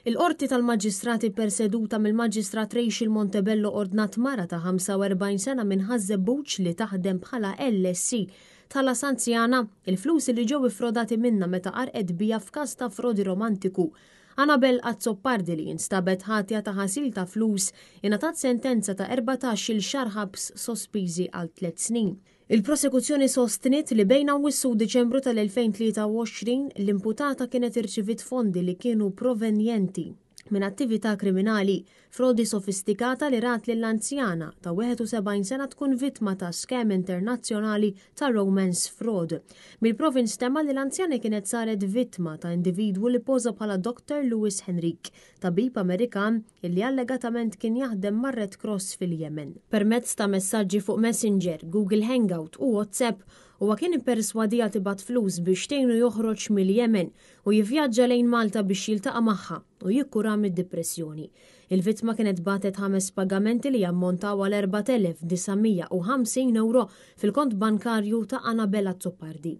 Il-qorti tal-maġistrati perseduta mill-maġistrat Rachel Montebello ordnat mara ta' 45 sena minn Ħażeb Buċ li taħdem bħala LSC tal-as anzjana il-flus li ġew ifrodati minna meta qarqet bija f'każ ta' frodi romantiku. Annabel Azzopardi li jinstabet ħatja ta' ħasil ta' flus ingħatat sentenza ta' 14-il xahar ħabs sospiżi għal 3 snin. Il-prosekuzzjoni sostniet li bejn Awwissu u Diċembru tal-2023 l-imputata kienet irċivit fondi li kienu provenjenti minn attività kriminali, frodi sofistikata li rat lill-anzjana ta' 71 sena tkun vittma ta' scam internazzjonali ta' romance fraud. Mill-provi nstema li l-anzjana kienet saret vittma ta' individwu li poża bħala Dr. Lewis Henrik, tabib Amerikan illi allegatament kien jaħdem mar Red Cross fil-Yemen. Permezz ta' messaġġi fuq Messenger, Google Hangout u WhatsApp huwa kien imperswadija tibgħat flus biex tgħinu joħroġ mill-Yemen u jivvjaġġa lejn Malta biex jiltaqa' magħha u jikkura mid-depressjoni. Il-vittma kienet bagħtet 5 pagamenti li jammontaw għal €4,950 fil-kont bankarju ta' Annabel Azzopardi.